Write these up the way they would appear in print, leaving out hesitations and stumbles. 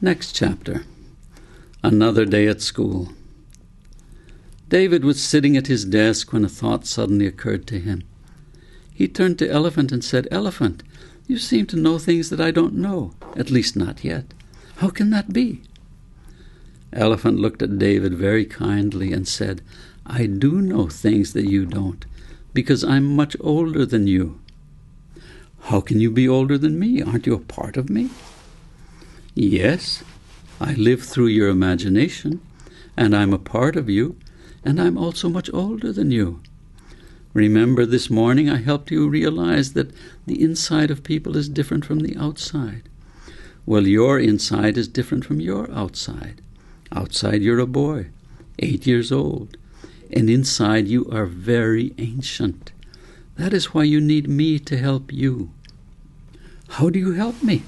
Next chapter. Another day at school. David was sitting at his desk when a thought suddenly occurred to him. He turned to Elephant and said, "Elephant, you seem to know things that I don't know, at least not yet. How can that be?" Elephant looked at David very kindly and said, "I do know things that you don't, because I'm much older than you." "How can you be older than me? Aren't you a part of me?" "Yes, I live through your imagination, and I'm a part of you, and I'm also much older than you. Remember this morning I helped you realize that the inside of people is different from the outside. Well, your inside is different from your outside. Outside you're a boy, 8 years old, and inside you are very ancient. That is why you need me to help you." "How do you help me?"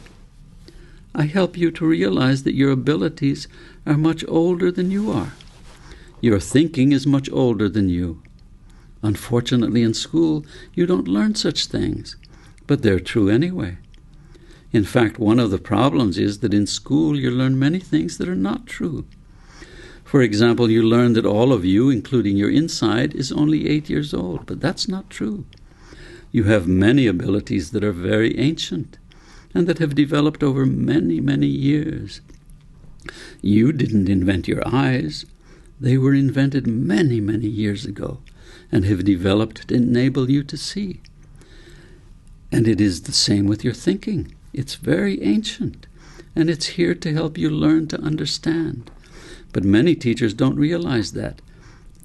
"I help you to realize that your abilities are much older than you are. Your thinking is much older than you. Unfortunately, in school, you don't learn such things, but they're true anyway. In fact, one of the problems is that in school you learn many things that are not true. For example, you learn that all of you, including your inside, is only 8 years old, but that's not true. You have many abilities that are very ancient and that have developed over many, many years. You didn't invent your eyes. They were invented many, many years ago and have developed to enable you to see. And it is the same with your thinking. It's very ancient, and it's here to help you learn to understand. But many teachers don't realize that.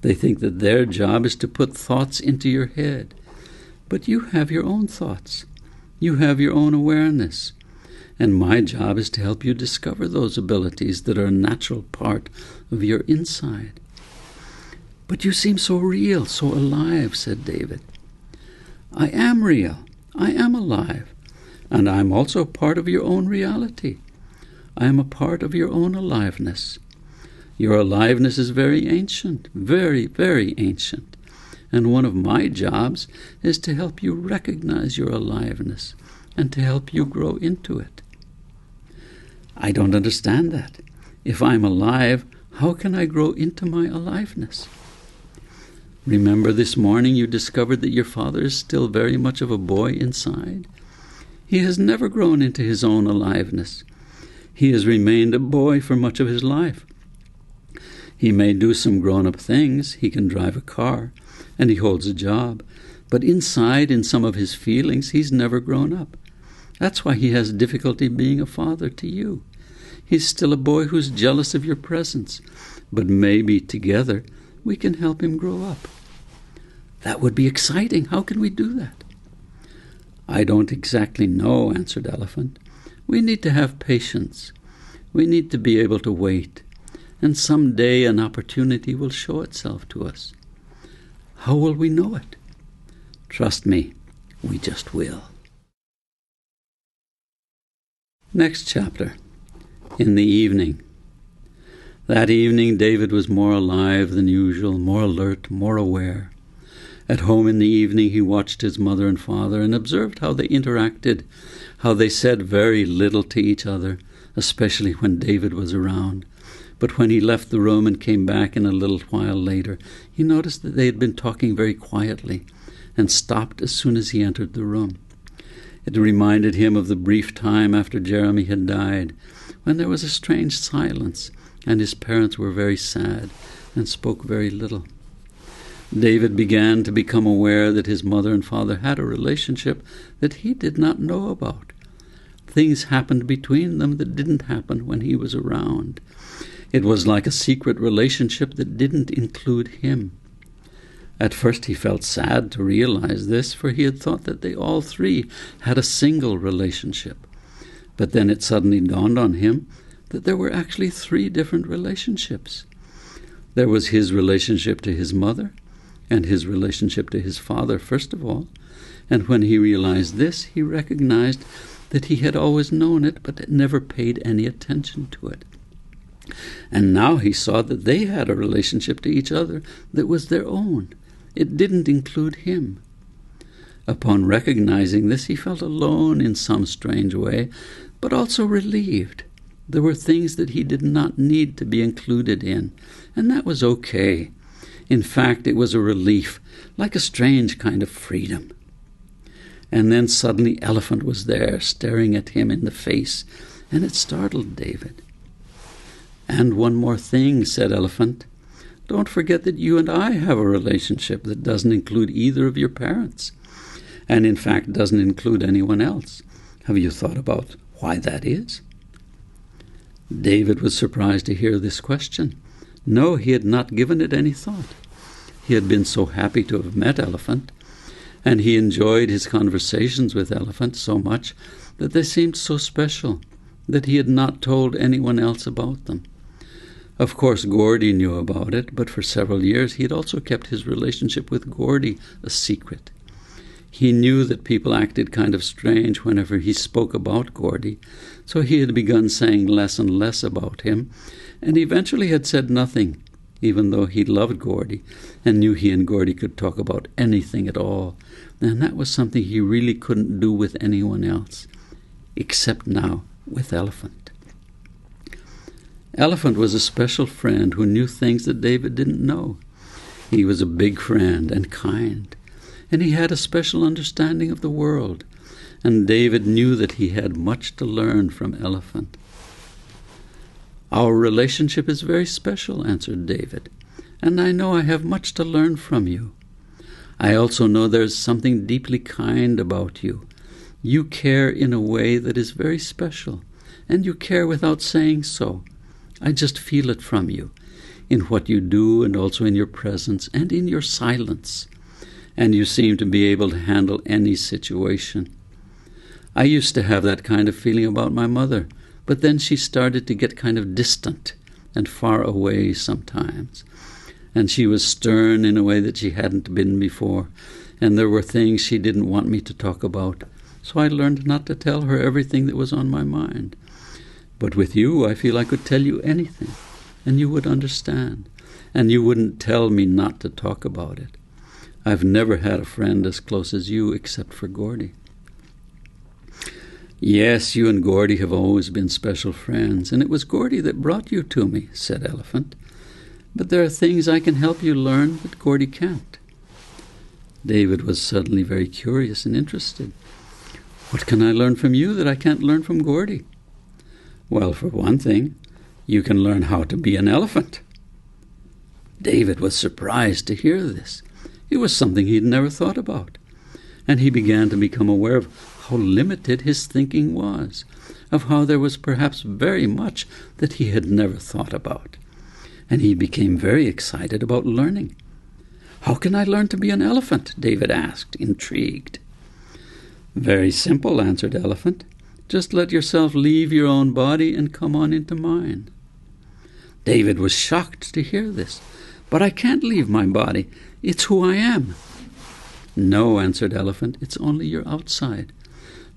They think that their job is to put thoughts into your head. But you have your own thoughts. You have your own awareness. And my job is to help you discover those abilities that are a natural part of your inside." "But you seem so real, so alive," said David. "I am real. I am alive. And I'm also part of your own reality. I am a part of your own aliveness. Your aliveness is very ancient, very, very ancient. And one of my jobs is to help you recognize your aliveness and to help you grow into it." "I don't understand that. If I'm alive, how can I grow into my aliveness?" "Remember this morning you discovered that your father is still very much of a boy inside? He has never grown into his own aliveness. He has remained a boy for much of his life. He may do some grown-up things. He can drive a car, and he holds a job. But inside, in some of his feelings, he's never grown up. That's why he has difficulty being a father to you. He's still a boy who's jealous of your presence. But maybe together we can help him grow up." "That would be exciting. How can we do that?" "I don't exactly know," answered Elephant. "We need to have patience. We need to be able to wait. And someday an opportunity will show itself to us. How will we know it? Trust me, we just will." Next chapter. In the evening. That evening David was more alive than usual, more alert, more aware. At home in the evening he watched his mother and father and observed how they interacted, how they said very little to each other, especially when David was around. But when he left the room and came back in a little while later, he noticed that they had been talking very quietly and stopped as soon as he entered the room. It reminded him of the brief time after Jeremy had died, when there was a strange silence and his parents were very sad and spoke very little. David began to become aware that his mother and father had a relationship that he did not know about. Things happened between them that didn't happen when he was around. It was like a secret relationship that didn't include him. At first he felt sad to realize this, for he had thought that they all three had a single relationship. But then it suddenly dawned on him that there were actually 3 different relationships. There was his relationship to his mother, and his relationship to his father first of all, and when he realized this, he recognized that he had always known it but had never paid any attention to it. And now he saw that they had a relationship to each other that was their own. It didn't include him. Upon recognizing this, he felt alone in some strange way, but also relieved. There were things that he did not need to be included in, and that was okay. In fact, it was a relief, like a strange kind of freedom. And then suddenly Elephant was there, staring at him in the face, and it startled David. "And one more thing," said Elephant. "Don't forget that you and I have a relationship that doesn't include either of your parents, and in fact doesn't include anyone else. Have you thought about why that is?" David was surprised to hear this question. No, he had not given it any thought. He had been so happy to have met Elephant, and he enjoyed his conversations with Elephant so much that they seemed so special that he had not told anyone else about them. Of course, Gordy knew about it, but for several years he had also kept his relationship with Gordy a secret. He knew that people acted kind of strange whenever he spoke about Gordy, so he had begun saying less and less about him, and eventually had said nothing, even though he loved Gordy and knew he and Gordy could talk about anything at all, and that was something he really couldn't do with anyone else, except now with Elephant. Elephant was a special friend who knew things that David didn't know. He was a big friend and kind, and he had a special understanding of the world, and David knew that he had much to learn from Elephant. "Our relationship is very special," answered David, "and I know I have much to learn from you. I also know there is something deeply kind about you. You care in a way that is very special, and you care without saying so. I just feel it from you, in what you do and also in your presence and in your silence. And you seem to be able to handle any situation. I used to have that kind of feeling about my mother, but then she started to get kind of distant and far away sometimes. And she was stern in a way that she hadn't been before, and there were things she didn't want me to talk about, so I learned not to tell her everything that was on my mind. But with you, I feel I could tell you anything, and you would understand, and you wouldn't tell me not to talk about it. I've never had a friend as close as you, except for Gordy." "Yes, you and Gordy have always been special friends, and it was Gordy that brought you to me," said Elephant. "But there are things I can help you learn that Gordy can't." David was suddenly very curious and interested. "What can I learn from you that I can't learn from Gordy?" "Well, for one thing, you can learn how to be an elephant." David was surprised to hear this. It was something he'd never thought about, and he began to become aware of how limited his thinking was, of how there was perhaps very much that he had never thought about, and he became very excited about learning. "How can I learn to be an elephant?" David asked, intrigued. "Very simple," answered Elephant. "Just let yourself leave your own body and come on into mine." David was shocked to hear this. "But I can't leave my body. It's who I am." "No," answered Elephant, "it's only your outside.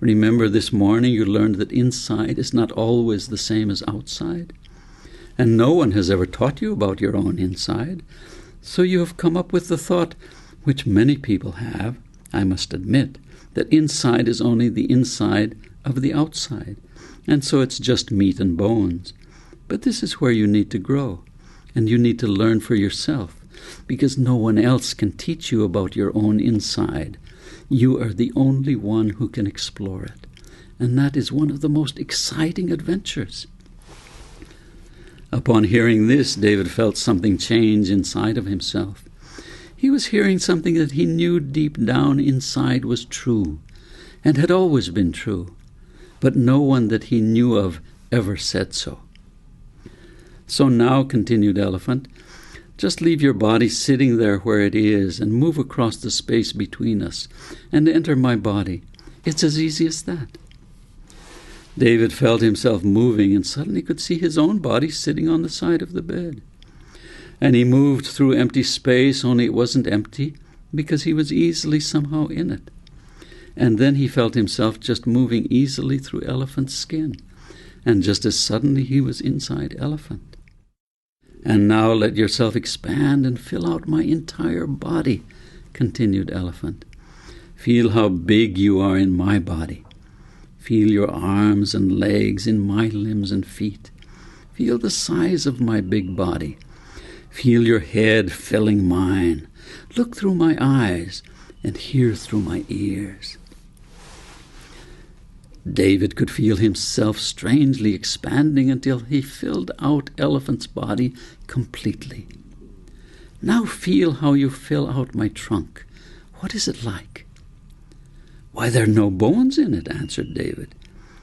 Remember this morning you learned that inside is not always the same as outside? And no one has ever taught you about your own inside. So you have come up with the thought, which many people have, I must admit, that inside is only the inside of the outside, and so it's just meat and bones. But this is where you need to grow, and you need to learn for yourself, because no one else can teach you about your own inside. You are the only one who can explore it, and that is one of the most exciting adventures." Upon hearing this, David felt something change inside of himself. He was hearing something that he knew deep down inside was true, and had always been true, but no one that he knew of ever said so. "So now," continued Elephant, "just leave your body sitting there where it is and move across the space between us and enter my body. It's as easy as that." David felt himself moving and suddenly could see his own body sitting on the side of the bed. And he moved through empty space, only it wasn't empty because he was easily somehow in it. And then he felt himself just moving easily through Elephant's skin, and just as suddenly he was inside Elephant. "And now let yourself expand and fill out my entire body," continued Elephant. "Feel how big you are in my body. Feel your arms and legs in my limbs and feet. Feel the size of my big body. Feel your head filling mine. Look through my eyes and hear through my ears. David could feel himself strangely expanding until he filled out Elephant's body completely. Now feel how you fill out my trunk. What is it like? Why, there are no bones in it, answered David.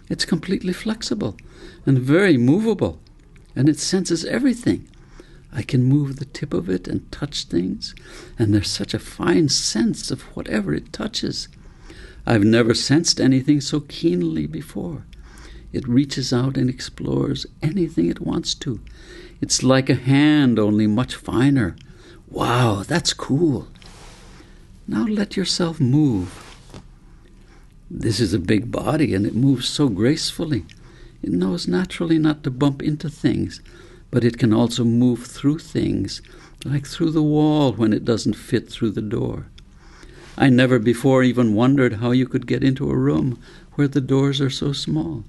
It's completely flexible and very movable, and it senses everything. I can move the tip of it and touch things, and there's such a fine sense of whatever it touches. I've never sensed anything so keenly before. It reaches out and explores anything it wants to. It's like a hand, only much finer. Wow, that's cool. Now let yourself move. This is a big body, and it moves so gracefully. It knows naturally not to bump into things, but it can also move through things, like through the wall when it doesn't fit through the door. I never before even wondered how you could get into a room where the doors are so small.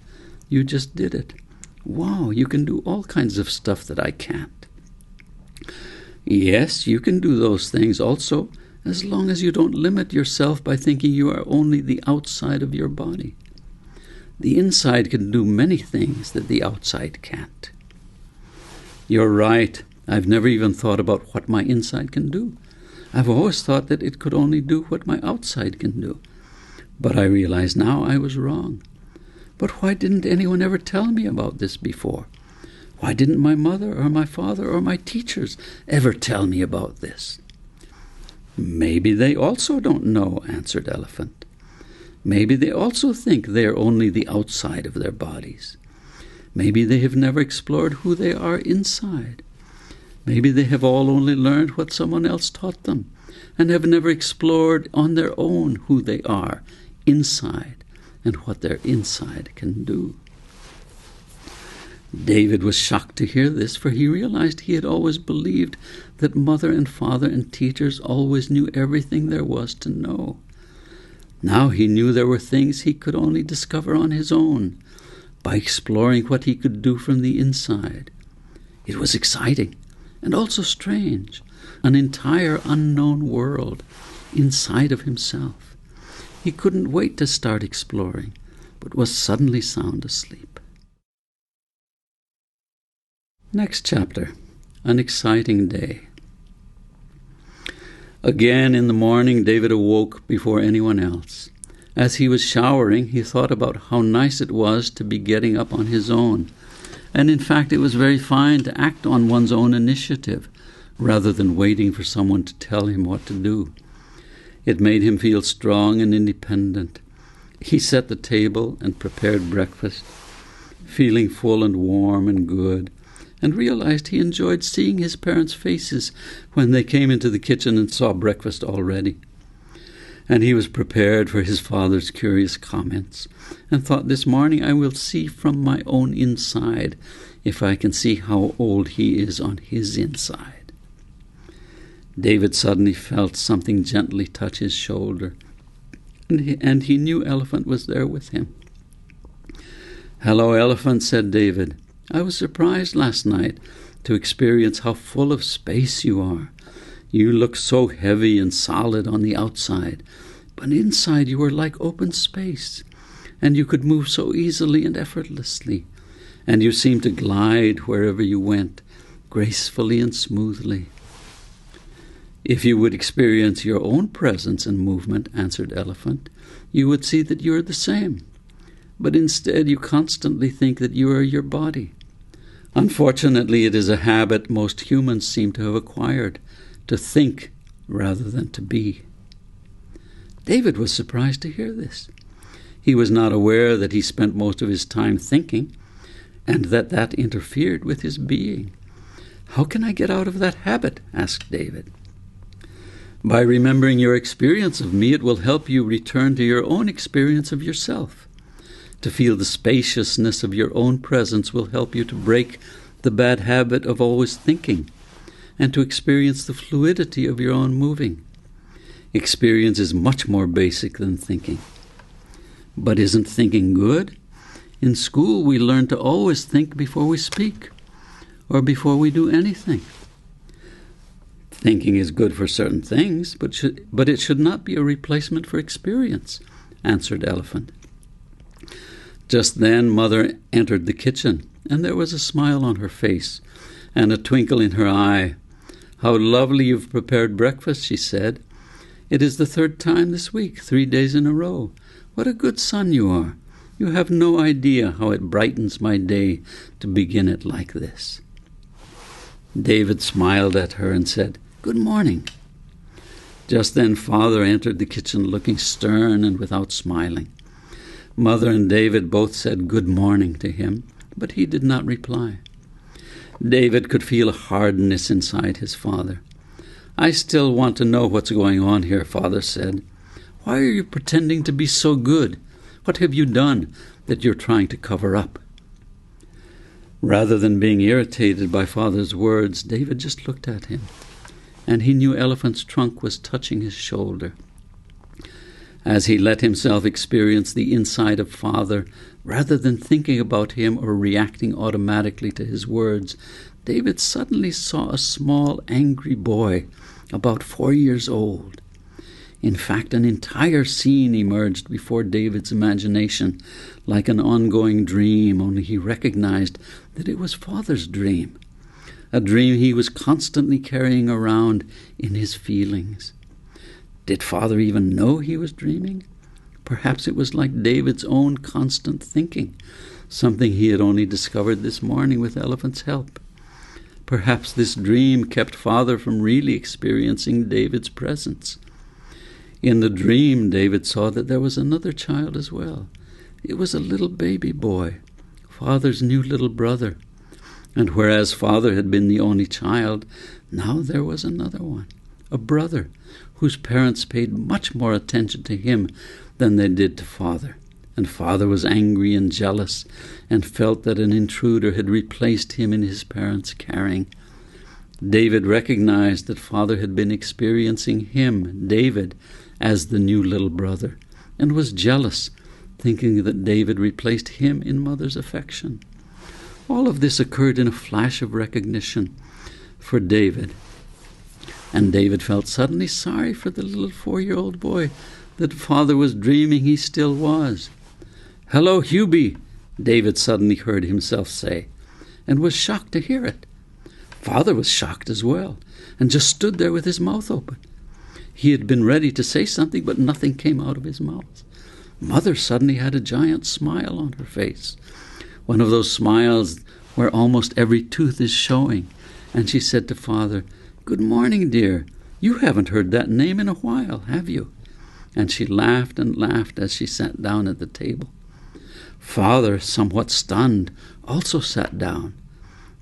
You just did it. Wow, you can do all kinds of stuff that I can't. Yes, you can do those things also, as long as you don't limit yourself by thinking you are only the outside of your body. The inside can do many things that the outside can't. You're right. I've never even thought about what my inside can do. I've always thought that it could only do what my outside can do. But I realize now I was wrong. But why didn't anyone ever tell me about this before? Why didn't my mother or my father or my teachers ever tell me about this? Maybe they also don't know, answered Elephant. Maybe they also think they are only the outside of their bodies. Maybe they have never explored who they are inside. Maybe they have all only learned what someone else taught them, and have never explored on their own who they are inside and what their inside can do. David was shocked to hear this, for he realized he had always believed that mother and father and teachers always knew everything there was to know. Now he knew there were things he could only discover on his own, by exploring what he could do from the inside. It was exciting and also strange, an entire unknown world inside of himself. He couldn't wait to start exploring, but was suddenly sound asleep. Next chapter, an exciting day. Again in the morning, David awoke before anyone else. As he was showering, he thought about how nice it was to be getting up on his own. And in fact, it was very fine to act on one's own initiative, rather than waiting for someone to tell him what to do. It made him feel strong and independent. He set the table and prepared breakfast, feeling full and warm and good, and realized he enjoyed seeing his parents' faces when they came into the kitchen and saw breakfast all ready. And he was prepared for his father's curious comments, and thought, this morning I will see from my own inside if I can see how old he is on his inside. David suddenly felt something gently touch his shoulder, and he knew Elephant was there with him. "Hello, Elephant," said David. "I was surprised last night to experience how full of space you are. You look so heavy and solid on the outside, but inside you were like open space, and you could move so easily and effortlessly, and you seemed to glide wherever you went, gracefully and smoothly." "If you would experience your own presence and movement," answered Elephant, "you would see that you are the same. But instead you constantly think that you are your body. Unfortunately, it is a habit most humans seem to have acquired, to think rather than to be." David was surprised to hear this. He was not aware that he spent most of his time thinking, and that interfered with his being. "How can I get out of that habit?" asked David. "By remembering your experience of me, it will help you return to your own experience of yourself. To feel the spaciousness of your own presence will help you to break the bad habit of always thinking, and to experience the fluidity of your own moving. Experience is much more basic than thinking. But isn't thinking good? In school, we learn to always think before we speak or before we do anything. Thinking is good for certain things, but it should not be a replacement for experience, answered Elephant. Just then, Mother entered the kitchen, and there was a smile on her face and a twinkle in her eye. "How lovely you've prepared breakfast," she said. "It is the third time this week, 3 days in a row. What a good son you are. You have no idea how it brightens my day to begin it like this." David smiled at her and said, "Good morning." Just then Father entered the kitchen looking stern and without smiling. Mother and David both said good morning to him, but he did not reply. David could feel a hardness inside his father. "I still want to know what's going on here," Father said. "Why are you pretending to be so good? What have you done that you're trying to cover up?" Rather than being irritated by Father's words, David just looked at him, and he knew Elephant's trunk was touching his shoulder. As he let himself experience the inside of Father, rather than thinking about him or reacting automatically to his words, David suddenly saw a small, angry boy, about 4 years old. In fact, an entire scene emerged before David's imagination, like an ongoing dream, only he recognized that it was Father's dream, a dream he was constantly carrying around in his feelings. Did Father even know he was dreaming? Perhaps it was like David's own constant thinking, something he had only discovered this morning with Elephant's help. Perhaps this dream kept Father from really experiencing David's presence. In the dream, David saw that there was another child as well. It was a little baby boy, Father's new little brother. And whereas Father had been the only child, now there was another one, a brother, whose parents paid much more attention to him than they did to Father. And Father was angry and jealous and felt that an intruder had replaced him in his parents' caring. David recognized that Father had been experiencing him, David, as the new little brother, and was jealous, thinking that David replaced him in Mother's affection. All of this occurred in a flash of recognition for David. And David felt suddenly sorry for the little 4-year-old boy that Father was dreaming he still was. "Hello, Hubie," David suddenly heard himself say, and was shocked to hear it. Father was shocked as well, and just stood there with his mouth open. He had been ready to say something, but nothing came out of his mouth. Mother suddenly had a giant smile on her face, one of those smiles where almost every tooth is showing, and she said to Father, "Good morning, dear. You haven't heard that name in a while, have you?" And she laughed and laughed as she sat down at the table. Father, somewhat stunned, also sat down.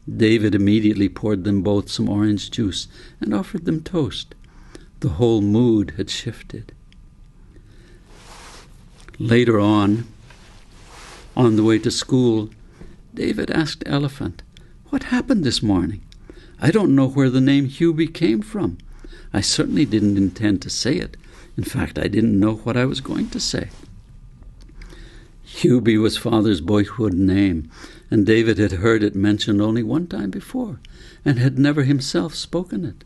David immediately poured them both some orange juice and offered them toast. The whole mood had shifted. Later on the way to school, David asked Elephant, "What happened this morning? I don't know where the name Hubie came from. I certainly didn't intend to say it. In fact, I didn't know what I was going to say." Hubie was Father's boyhood name, and David had heard it mentioned only one time before, and had never himself spoken it.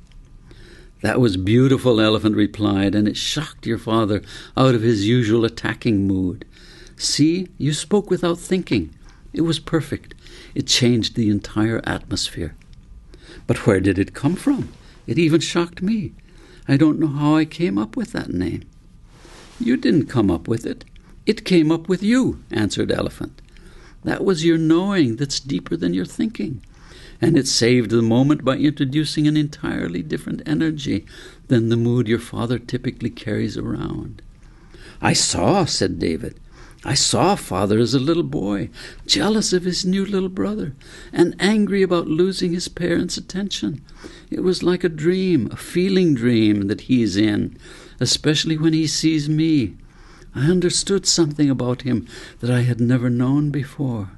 "That was beautiful," Elephant replied, "and it shocked your father out of his usual attacking mood. See, you spoke without thinking. It was perfect. It changed the entire atmosphere." "But where did it come from? It even shocked me. I don't know how I came up with that name." "You didn't come up with it. It came up with you," answered Elephant. "That was your knowing that's deeper than your thinking. And it saved the moment by introducing an entirely different energy than the mood your father typically carries around." "I saw," said David. "I saw Father as a little boy, jealous of his new little brother, and angry about losing his parents' attention. It was like a dream, a feeling dream that he's in, especially when he sees me. I understood something about him that I had never known before."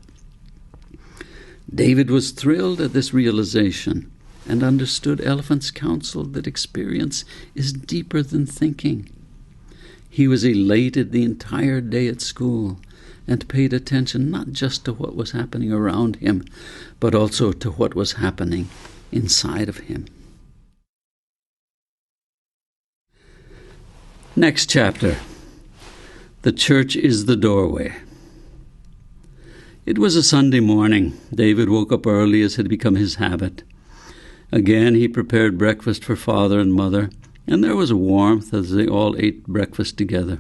David was thrilled at this realization and understood Elephant's counsel that experience is deeper than thinking. He was elated the entire day at school and paid attention not just to what was happening around him, but also to what was happening inside of him. Next chapter. The church is the doorway. It was a Sunday morning. David woke up early as had become his habit. Again he prepared breakfast for father and mother, and there was a warmth as they all ate breakfast together.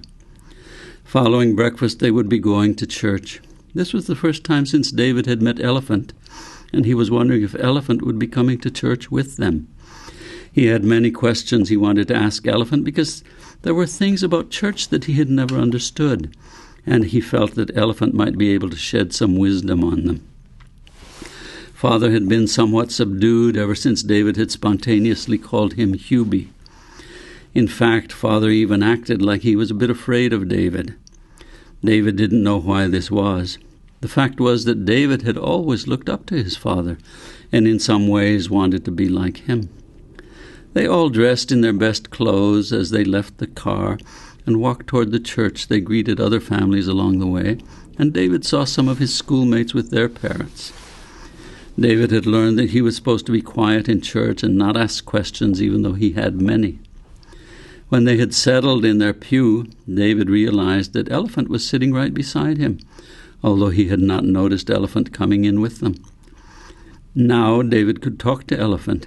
Following breakfast they would be going to church. This was the first time since David had met Elephant, and he was wondering if Elephant would be coming to church with them. He had many questions he wanted to ask Elephant because there were things about church that he had never understood, and he felt that Elephant might be able to shed some wisdom on them. Father had been somewhat subdued ever since David had spontaneously called him Hubie. In fact, Father even acted like he was a bit afraid of David. David didn't know why this was. The fact was that David had always looked up to his father and in some ways wanted to be like him. They all dressed in their best clothes as they left the car and walked toward the church. They greeted other families along the way, and David saw some of his schoolmates with their parents. David had learned that he was supposed to be quiet in church and not ask questions even though he had many. When they had settled in their pew, David realized that Elephant was sitting right beside him, although he had not noticed Elephant coming in with them. Now David could talk to Elephant,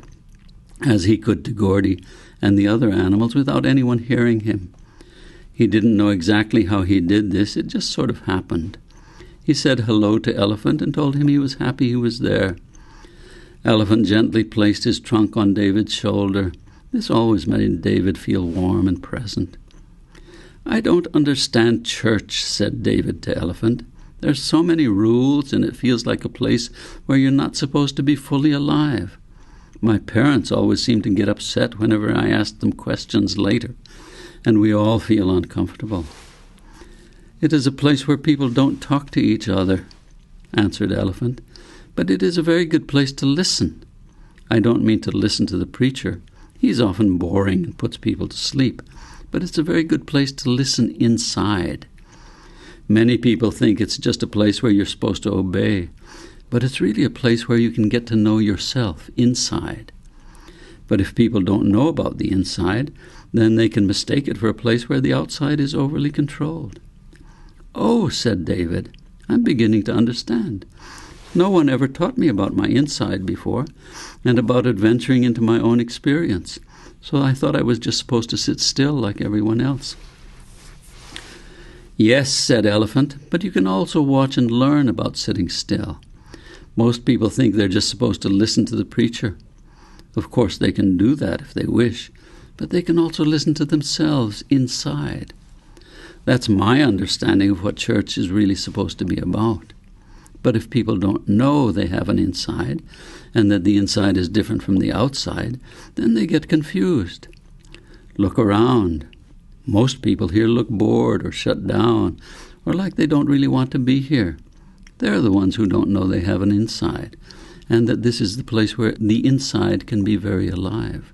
as he could to Gordy and the other animals without anyone hearing him. He didn't know exactly how he did this, it just sort of happened. He said hello to Elephant and told him he was happy he was there. Elephant gently placed his trunk on David's shoulder. This always made David feel warm and present. "I don't understand church," said David to Elephant. "There's so many rules, and it feels like a place where you're not supposed to be fully alive. My parents always seem to get upset whenever I ask them questions later, and we all feel uncomfortable." "It is a place where people don't talk to each other," answered Elephant, "but it is a very good place to listen. I don't mean to listen to the preacher. He's often boring and puts people to sleep, but it's a very good place to listen inside. Many people think it's just a place where you're supposed to obey, but it's really a place where you can get to know yourself inside. But if people don't know about the inside, then they can mistake it for a place where the outside is overly controlled." "Oh," said David, "I'm beginning to understand. No one ever taught me about my inside before, and about adventuring into my own experience, so I thought I was just supposed to sit still like everyone else." "Yes," said Elephant, "but you can also watch and learn about sitting still. Most people think they're just supposed to listen to the preacher. Of course, they can do that if they wish, but they can also listen to themselves inside. That's my understanding of what church is really supposed to be about. But if people don't know they have an inside, and that the inside is different from the outside, then they get confused. Look around. Most people here look bored or shut down, or like they don't really want to be here. They're the ones who don't know they have an inside, and that this is the place where the inside can be very alive.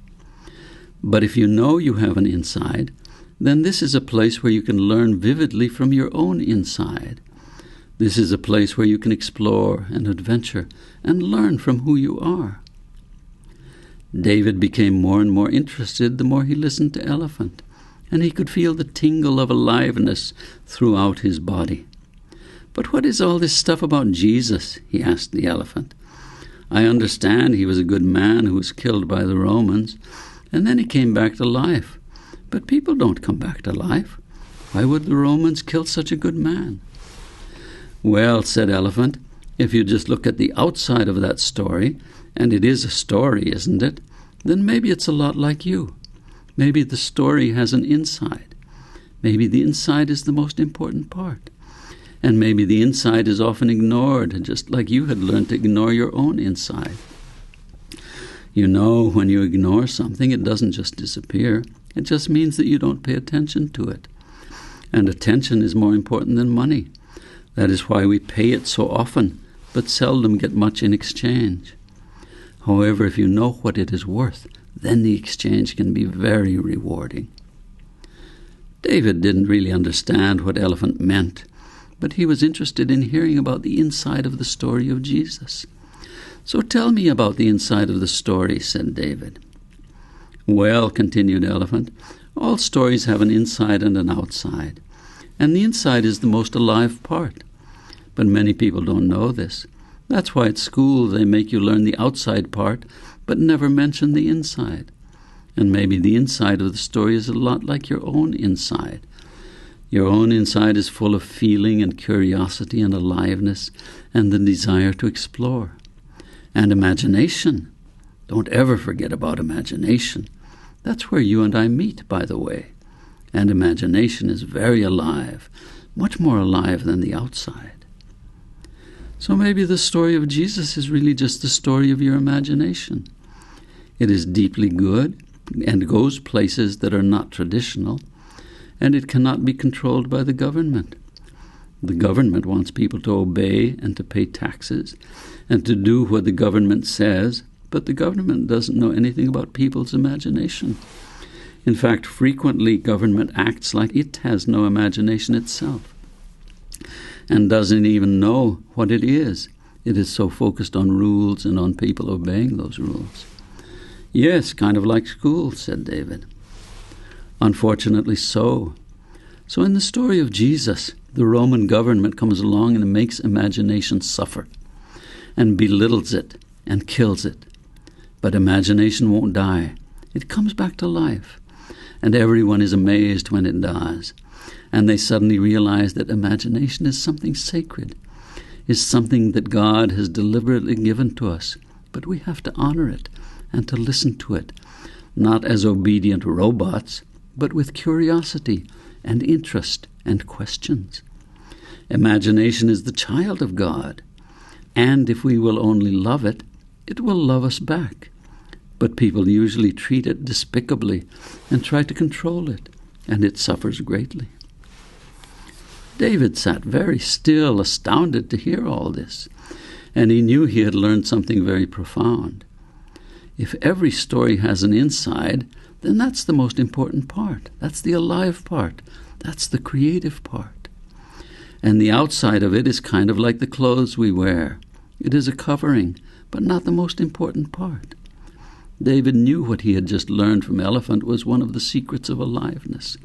But if you know you have an inside, then this is a place where you can learn vividly from your own inside. This is a place where you can explore and adventure and learn from who you are." David became more and more interested the more he listened to Elephant, and he could feel the tingle of aliveness throughout his body. "But what is all this stuff about Jesus?" he asked the Elephant. "I understand he was a good man who was killed by the Romans, and then he came back to life. But people don't come back to life. Why would the Romans kill such a good man?" "Well," said Elephant, "if you just look at the outside of that story, and it is a story, isn't it, then maybe it's a lot like you. Maybe the story has an inside. Maybe the inside is the most important part. And maybe the inside is often ignored, just like you had learned to ignore your own inside. You know, when you ignore something, it doesn't just disappear. It just means that you don't pay attention to it. And attention is more important than money. That is why we pay it so often, but seldom get much in exchange. However, if you know what it is worth, then the exchange can be very rewarding." David didn't really understand what elephant meant, but he was interested in hearing about the inside of the story of Jesus. "So tell me about the inside of the story," said David. "Well," continued Elephant, "all stories have an inside and an outside, and the inside is the most alive part. But many people don't know this. That's why at school they make you learn the outside part, but never mention the inside. And maybe the inside of the story is a lot like your own inside. Your own inside is full of feeling and curiosity and aliveness and the desire to explore. And imagination. Don't ever forget about imagination. That's where you and I meet, by the way. And imagination is very alive, much more alive than the outside. So maybe the story of Jesus is really just the story of your imagination. It is deeply good and goes places that are not traditional, and it cannot be controlled by the government. The government wants people to obey and to pay taxes and to do what the government says, but the government doesn't know anything about people's imagination. In fact, frequently government acts like it has no imagination itself and doesn't even know what it is. It is so focused on rules and on people obeying those rules. "Yes, kind of like school," said David. "Unfortunately so. So in the story of Jesus, the Roman government comes along and makes imagination suffer and belittles it and kills it. But imagination won't die. It comes back to life, and everyone is amazed when it does. And they suddenly realize that imagination is something sacred, is something that God has deliberately given to us, but we have to honor it and to listen to it, not as obedient robots, but with curiosity and interest and questions. Imagination is the child of God, and if we will only love it, it will love us back. But people usually treat it despicably and try to control it, and it suffers greatly." David sat very still, astounded to hear all this, and he knew he had learned something very profound. If every story has an inside, then that's the most important part. That's the alive part. That's the creative part. And the outside of it is kind of like the clothes we wear. It is a covering, but not the most important part. David knew what he had just learned from Elephant was one of the secrets of aliveness.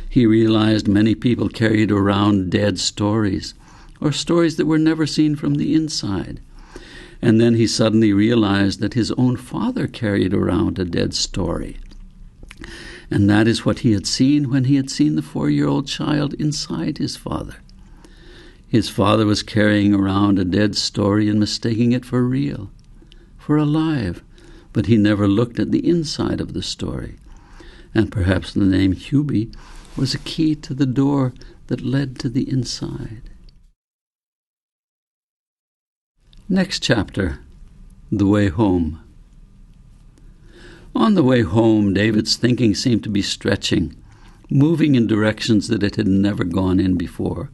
He realized many people carried around dead stories, or stories that were never seen from the inside. And then he suddenly realized that his own father carried around a dead story. And that is what he had seen when he had seen the 4-year-old child inside his father. His father was carrying around a dead story and mistaking it for real, for alive, but he never looked at the inside of the story. And perhaps the name Hubie was a key to the door that led to the inside. Next chapter, The Way Home. On the way home, David's thinking seemed to be stretching, moving in directions that it had never gone in before.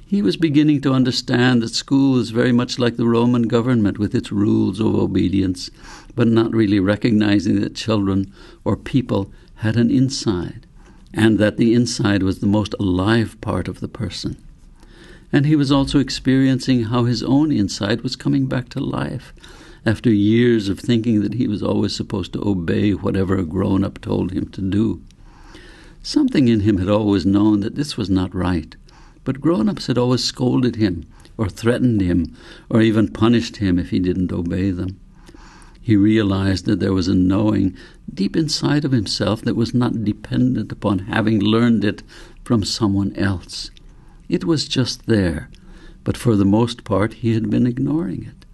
He was beginning to understand that school is very much like the Roman government with its rules of obedience, but not really recognizing that children or people had an inside, and that the inside was the most alive part of the person. And he was also experiencing how his own inside was coming back to life after years of thinking that he was always supposed to obey whatever a grown-up told him to do. Something in him had always known that this was not right, but grown-ups had always scolded him or threatened him or even punished him if he didn't obey them. He realized that there was a knowing deep inside of himself that was not dependent upon having learned it from someone else. It was just there, but for the most part he had been ignoring it.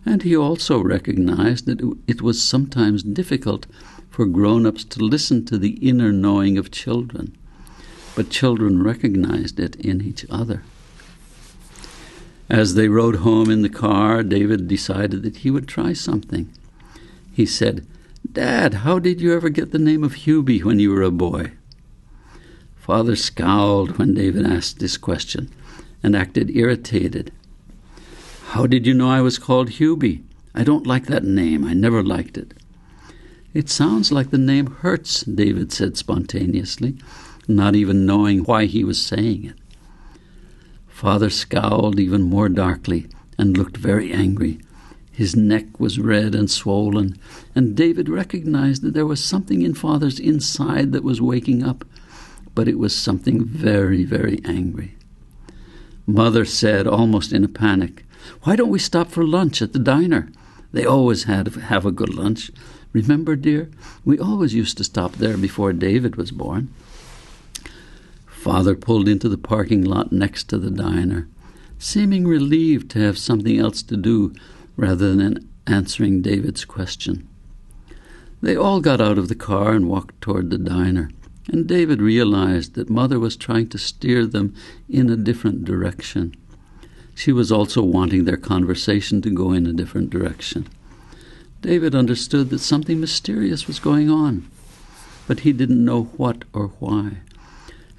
And he also recognized that it was sometimes difficult for grown-ups to listen to the inner knowing of children, but children recognized it in each other. As they rode home in the car, David decided that he would try something. He said, "Dad, how did you ever get the name of Hubie when you were a boy?" Father scowled when David asked this question and acted irritated. "How did you know I was called Hubie? I don't like that name. I never liked it." "It sounds like the name hurts," David said spontaneously, not even knowing why he was saying it. Father scowled even more darkly and looked very angry. His neck was red and swollen, and David recognized that there was something in Father's inside that was waking up, but it was something very, very angry. Mother said, almost in a panic, "Why don't we stop for lunch at the diner? They always have a good lunch. Remember, dear, we always used to stop there before David was born." Father pulled into the parking lot next to the diner, seeming relieved to have something else to do rather than answering David's question. They all got out of the car and walked toward the diner, and David realized that Mother was trying to steer them in a different direction. She was also wanting their conversation to go in a different direction. David understood that something mysterious was going on, but he didn't know what or why.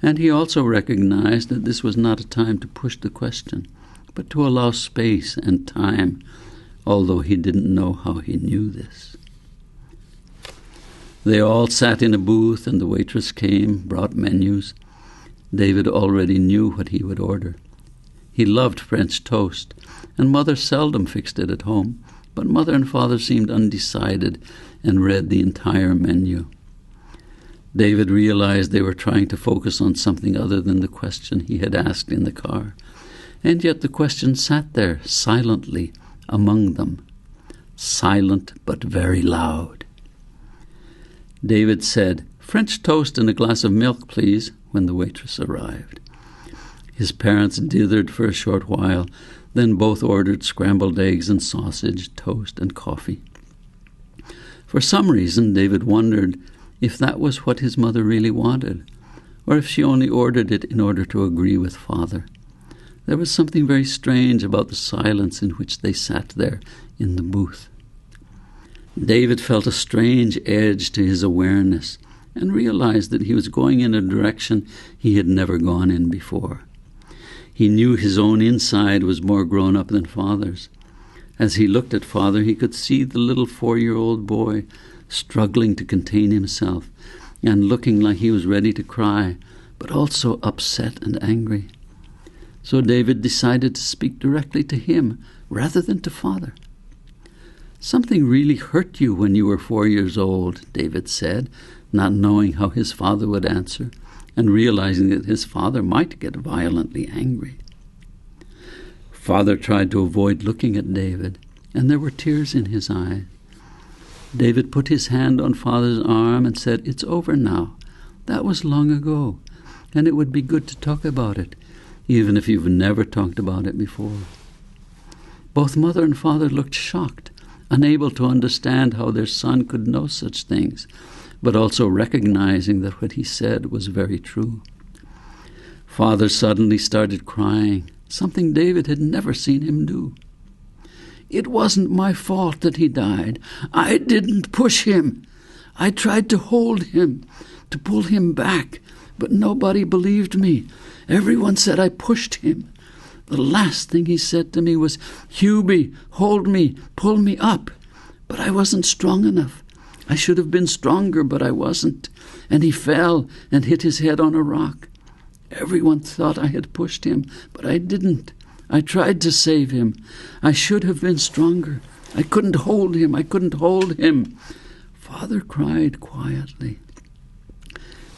And he also recognized that this was not a time to push the question, but to allow space and time, although he didn't know how he knew this. They all sat in a booth, and the waitress came, brought menus. David already knew what he would order. He loved French toast, and Mother seldom fixed it at home, but Mother and Father seemed undecided and read the entire menu. David realized they were trying to focus on something other than the question he had asked in the car, and yet the question sat there silently among them, silent but very loud. David said, "French toast and a glass of milk, please," when the waitress arrived. His parents dithered for a short while, then both ordered scrambled eggs and sausage, toast and coffee. For some reason, David wondered if that was what his mother really wanted, or if she only ordered it in order to agree with Father. There was something very strange about the silence in which they sat there in the booth. David felt a strange edge to his awareness and realized that he was going in a direction he had never gone in before. He knew his own inside was more grown up than Father's. As he looked at Father, he could see the little 4-year-old boy struggling to contain himself and looking like he was ready to cry, but also upset and angry. So David decided to speak directly to him rather than to Father. "Something really hurt you when you were 4 years old," David said, not knowing how his father would answer, and realizing that his father might get violently angry. Father tried to avoid looking at David, and there were tears in his eyes. David put his hand on Father's arm and said, "It's over now. That was long ago, and it would be good to talk about it, even if you've never talked about it before." Both Mother and Father looked shocked, unable to understand how their son could know such things, but also recognizing that what he said was very true. Father suddenly started crying, something David had never seen him do. "It wasn't my fault that he died. I didn't push him. I tried to hold him, to pull him back, but nobody believed me. Everyone said I pushed him. The last thing he said to me was, 'Hubie, hold me, pull me up.' But I wasn't strong enough. I should have been stronger, but I wasn't. And he fell and hit his head on a rock. Everyone thought I had pushed him, but I didn't. I tried to save him. I should have been stronger. I couldn't hold him. I couldn't hold him." Father cried quietly.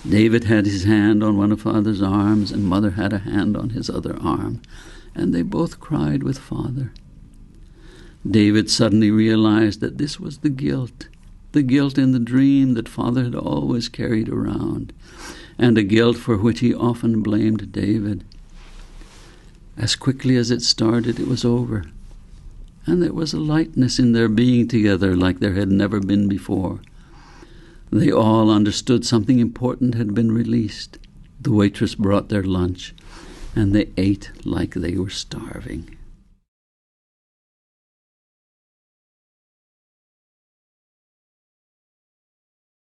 David had his hand on one of Father's arms, and Mother had a hand on his other arm, and they both cried with Father. David suddenly realized that this was the guilt in the dream that Father had always carried around, and a guilt for which he often blamed David. As quickly as it started, it was over, and there was a lightness in their being together like there had never been before. They all understood something important had been released. The waitress brought their lunch, and they ate like they were starving.